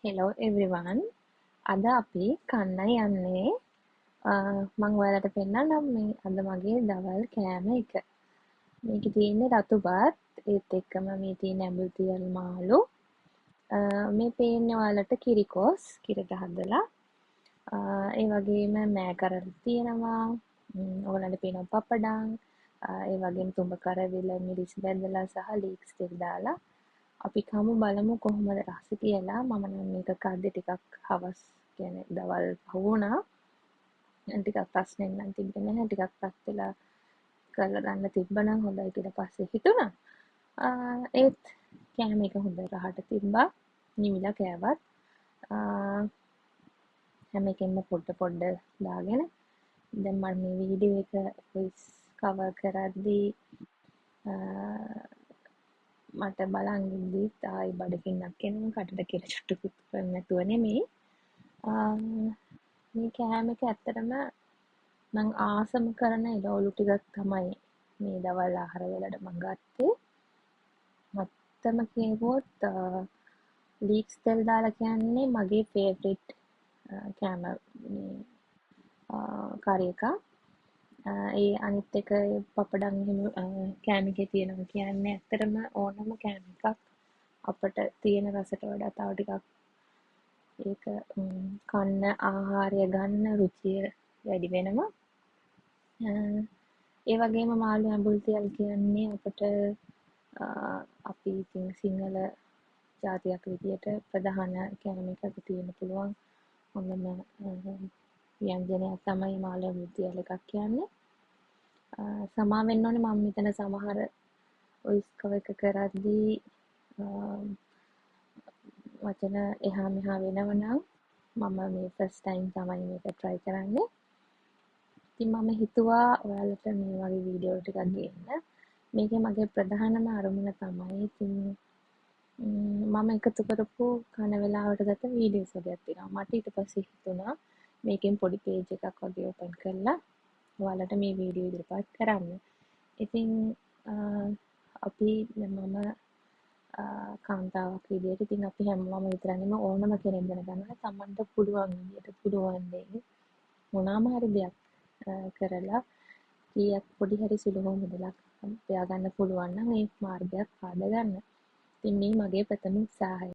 Hello everyone. අද අපි කන්න යන්නේ මම ඔයාලට පෙන්නන්නම් මේ අද මගේ දවල් කෑම එක. මේකේ තියෙන්නේ රතු බත් ඒත් එක්කම මේ තියෙන ඇඹුල් මාළු. මේ පේන්නේ ඔයාලට කිරිකොස් කිරට හදලා. ඒ වගේම මෑකරල් තියෙනවා. ඔයාලට පේනවා පපඩම්. ඒ වගේම තුඹ කරවිල මිරිස් බැඳලා සහ ලීක්ස් ටික දාලා අපි කමු බලමු කොහොමද රස කියලා. මම නම් මේක කද්දි ටිකක් හවස් කියන්නේ දවල් පහ වුණා. ටිකක් ප්‍රශ්නෙන් නම් තිබ්බේ නැහැ. ටිකක් පස් වෙලා කරලා ගන්න තිබ්බනම් හොඳයි කියලා පස්සේ හිතුණා. ඒත් කෑම එක හොඳ රහට තිබ්බා. නිවිලා කෑවත් හැම එකෙන්ම පොඩ දාගෙන දැන් මම මේ වීඩියෝ එක වොයිස් කවර් කරද්දී මට බලන් ඉද්දිත් ආයි බඩගින්නක් එනවා කටට කෙල චුට්ටකුත් නැතුව නෙමෙයි. මේ කෑම එක ඇත්තටම මං ආසම කරන එළවලු ටිකක් තමයි මේ දවල් ආහාර වලට මං ගත්තේ. ඇත්තම කිව්වොත් ලීක්ස් තෙල් දාලා කියන්නේ මගේ ෆේවරිට් කෑම කරි එකක්. ඒ අනිත් එක පපඩම් එහෙම කෑම එකේ තියෙනවා කියන්නේ ඇත්තටම ඕනම කෑම එකක් අපට තියෙන රසට වඩා තව ටිකක් ඒක කන්න ආහාරය ගන්න රුචිය වැඩි වෙනවා. ඒ වගේම මාළු ඇඹුල් තෙල් කියන්නේ අපට අපි ඉතින් සිංහල ජාතියක් විදියට ප්‍රධාන කෑම එකක තියෙන්න පුළුවන් හොඳම ව්‍යංජනයක් තමයි මාළු ඇඹුල් තෙල් එකක් කියන්නේ. සමා වෙන්න ඕනේ මම මෙතන සමහර වොයිස් කවර් එක කරද්දී වචන එහා මෙහා වෙනවනම් මම මේ ෆස්ට් ටයිම් තමයි මේක try කරන්නේ. ඉතින් මම හිතුවා ඔයාලට මේ වගේ වීඩියෝ ටිකක් ගේන්න. මේකේ මගේ ප්‍රධානම අරමුණ තමයි ඉතින් මම එකතු කරපු කන වෙලාවට ගත වීඩියෝස් වගේක් තියෙනවා. මට ඊට පස්සේ හිතුණා මේකෙන් පොඩි පේජ් එකක් වගේ ඕපන් කරලා ඔයාලට මේ වීඩියෝ ඉදිරිපත් කරන්න. ඉතින් අපි මම කාන්තාවක් විදියට ඉතින් අපි හැමෝම විතරක් නෙමෙයි ඕනම කෙනෙක් දැනගන්නවා තමන්ට පුළුවන් විදියට පුළුවන් දෙයක් මොනවාම හරි දෙයක් කරලා කීයක් පොඩි හරි සුළු හෝ මුදලක් උපයා ගන්න පුළුවන් නම් ඒ මාර්ගයක් පාද ගන්න. ඉතින් මේ මගේ ප්‍රථම උත්සාහය.